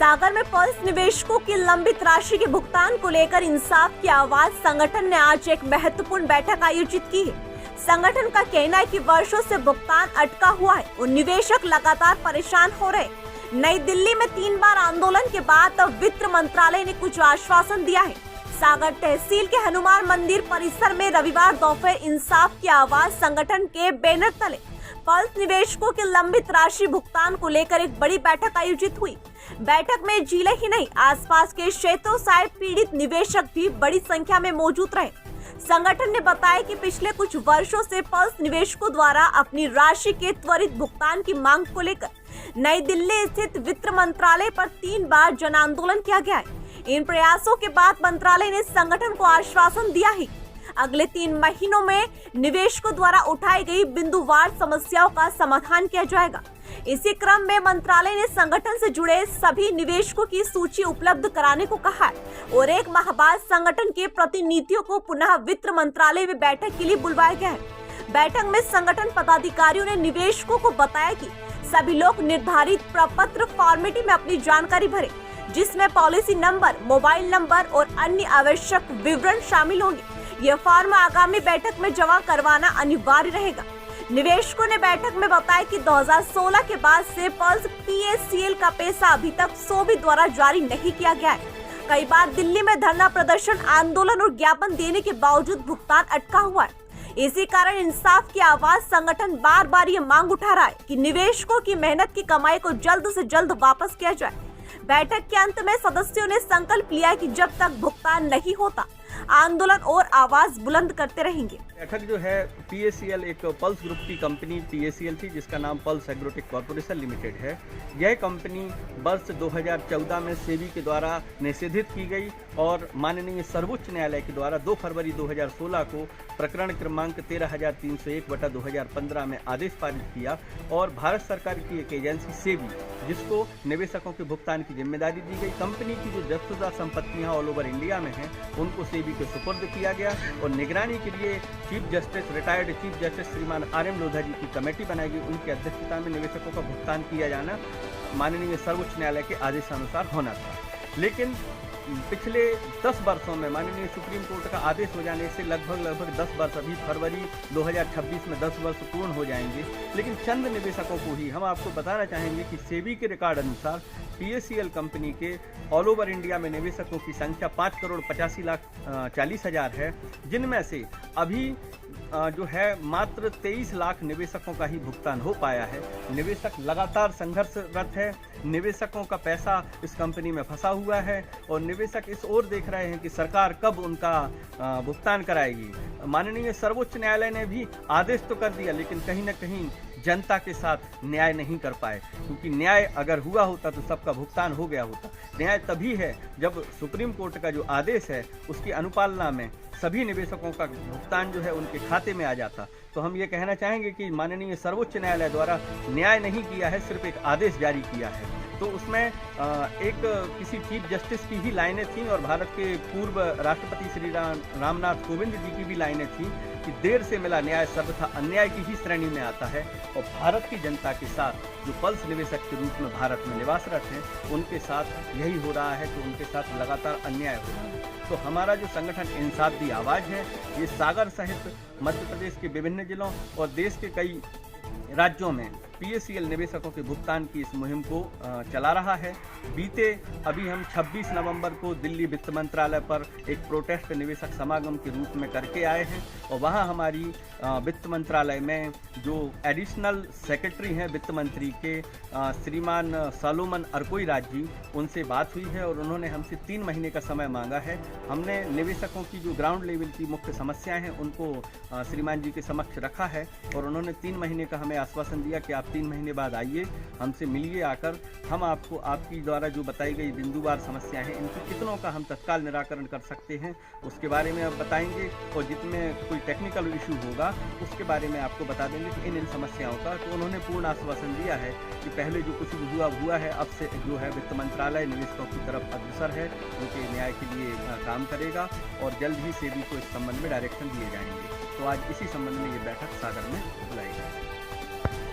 सागर में पल्स निवेशकों की लंबित राशि के भुगतान को लेकर इंसाफ की आवाज संगठन ने आज एक महत्वपूर्ण बैठक आयोजित की है। संगठन का कहना है कि वर्षों से भुगतान अटका हुआ है और निवेशक लगातार परेशान हो रहे। नई दिल्ली में 3 बार आंदोलन के बाद अब वित्त मंत्रालय ने कुछ आश्वासन दिया है। सागर तहसील के हनुमान मंदिर परिसर में रविवार दोपहर इंसाफ की आवाज संगठन के बैनर तले पल्स निवेशकों के लंबित राशि भुगतान को लेकर एक बड़ी बैठक आयोजित हुई। बैठक में जिले ही नहीं आसपास के क्षेत्रों से पीड़ित निवेशक भी बड़ी संख्या में मौजूद रहे। संगठन ने बताया कि पिछले कुछ वर्षों से पल्स निवेशकों द्वारा अपनी राशि के त्वरित भुगतान की मांग को लेकर नई दिल्ली स्थित वित्त मंत्रालय पर 3 बार जन आंदोलन किया गया है। इन प्रयासों के बाद मंत्रालय ने संगठन को आश्वासन दिया है अगले 3 महीनों में निवेशकों द्वारा उठाई गई बिंदुवार समस्याओं का समाधान किया जाएगा। इसी क्रम में मंत्रालय ने संगठन से जुड़े सभी निवेशकों की सूची उपलब्ध कराने को कहा है और 1 माह बाद संगठन के प्रतिनिधियों को पुनः वित्त मंत्रालय में बैठक के लिए बुलवाया गया है। बैठक में संगठन पदाधिकारियों ने निवेशकों को बताया कि सभी लोग निर्धारित प्रपत्र फॉर्मेट में अपनी जानकारी भरे, जिसमें पॉलिसी नंबर, मोबाइल नंबर और अन्य आवश्यक विवरण शामिल होंगे। यह फॉर्म आगामी बैठक में जमा करवाना अनिवार्य रहेगा। निवेशकों ने बैठक में बताया कि 2016 के बाद से पल्स PACL का पैसा अभी तक सोबी द्वारा जारी नहीं किया गया है। कई बार दिल्ली में धरना प्रदर्शन, आंदोलन और ज्ञापन देने के बावजूद भुगतान अटका हुआ है। इसी कारण इंसाफ की आवाज संगठन बार बार ये मांग उठा रहा है कि निवेशकों की मेहनत की कमाई को जल्द से जल्द वापस किया जाए। बैठक के अंत में सदस्यों ने संकल्प लिया कि जब तक भुगतान नहीं होता आंदोलन और आवाज बुलंद करते रहेंगे। बैठक जो है PACL एक पल्स ग्रुप की कंपनी PACL थी, जिसका नाम पल्स एग्रोटेक कॉर्पोरेशन लिमिटेड है। यह कंपनी वर्ष 2014 में सेबी के द्वारा निषेधित की गई और माननीय सर्वोच्च न्यायालय के द्वारा 2 फरवरी 2016 को प्रकरण क्रमांक 13,301/2015 में आदेश पारित किया और भारत सरकार की एक एजेंसी सेबी, जिसको निवेशकों के भुगतान की जिम्मेदारी दी गई, कंपनी की जो जब्तशुदा संपत्तियां ऑल ओवर इंडिया में हैं उनको सेबी के सुपुर्द किया गया और निगरानी के लिए chief justice, retired chief justice श्रीमान RM लोधा जी की कमेटी बनाई गई। उनकी अध्यक्षता में निवेशकों का भुगतान किया जाना माननीय सर्वोच्च न्यायालय के आदेशानुसार होना था। लेकिन पिछले 10 वर्षों में माननीय सुप्रीम कोर्ट का आदेश हो जाने से लगभग 10 वर्ष, अभी फरवरी 2026 में 10 वर्ष पूर्ण हो जाएंगे। लेकिन चंद निवेशकों को ही हम आपको बताना चाहेंगे कि सेबी के रिकॉर्ड अनुसार PACL कंपनी के ऑल ओवर इंडिया में निवेशकों की संख्या 5,85,40,000 है, जिनमें से अभी जो है मात्र 23 लाख निवेशकों का ही भुगतान हो पाया है। निवेशक लगातार संघर्षरत है, निवेशकों का पैसा इस कंपनी में फंसा हुआ है और निवेशक इस ओर देख रहे हैं कि सरकार कब उनका भुगतान कराएगी। माननीय सर्वोच्च न्यायालय ने भी आदेश तो कर दिया, लेकिन कहीं न कहीं जनता के साथ न्याय नहीं कर पाए, क्योंकि न्याय अगर हुआ होता तो सबका भुगतान हो गया होता। न्याय तभी है जब सुप्रीम कोर्ट का जो आदेश है उसकी अनुपालना में सभी निवेशकों का भुगतान जो है उनके खाते में आ जाता। तो हम ये कहना चाहेंगे कि माननीय सर्वोच्च न्यायालय द्वारा न्याय नहीं किया है, सिर्फ एक आदेश जारी किया है। तो उसमें एक किसी चीफ जस्टिस की ही लाइनें थीं और भारत के पूर्व राष्ट्रपति श्री रामनाथ कोविंद जी की भी लाइनें थीं कि देर से मिला न्याय सर्वथा अन्याय की ही श्रेणी में आता है और भारत की जनता के साथ जो पल्स निवेशक के रूप में भारत में निवासरत हैं उनके साथ यही हो रहा है कि उनके साथ लगातार अन्याय हो रहा है। तो हमारा जो संगठन इंसाफ दी आवाज़ है, ये सागर सहित मध्य प्रदेश के विभिन्न जिलों और देश के कई राज्यों में PACL निवेशकों के भुगतान की इस मुहिम को चला रहा है। अभी हम 26 नवंबर को दिल्ली वित्त मंत्रालय पर एक प्रोटेस्ट निवेशक समागम के रूप में करके आए हैं और वहां हमारी वित्त मंत्रालय में जो एडिशनल सेक्रेटरी हैं वित्त मंत्री के श्रीमान सलोमन अरकोई राज जी, उनसे बात हुई है और उन्होंने हमसे 3 महीने का समय मांगा है। हमने निवेशकों की जो ग्राउंड लेवल की मुख्य समस्याएं हैं उनको श्रीमान जी के समक्ष रखा है और उन्होंने 3 महीने का हमें आश्वासन दिया कि आप 3 महीने बाद आइए, हमसे मिलिए, आकर हम आपको आपकी द्वारा जो बताई गई बिंदुवार समस्याएं हैं इनकी कितनों का हम तत्काल निराकरण कर सकते हैं उसके बारे में आप बताएंगे और जितने कोई टेक्निकल इशू होगा उसके बारे में आपको बता देंगे कि इन समस्याओं का। तो उन्होंने पूर्ण आश्वासन दिया है कि पहले जो कुछ हुआ है अब से जो है वित्त मंत्रालय निवेशकों की तरफ अग्रसर है, उनके न्याय के लिए काम करेगा और जल्द ही सेबी को इस संबंध में डायरेक्शन दिए जाएंगे। तो आज इसी संबंध में ये बैठक सागर में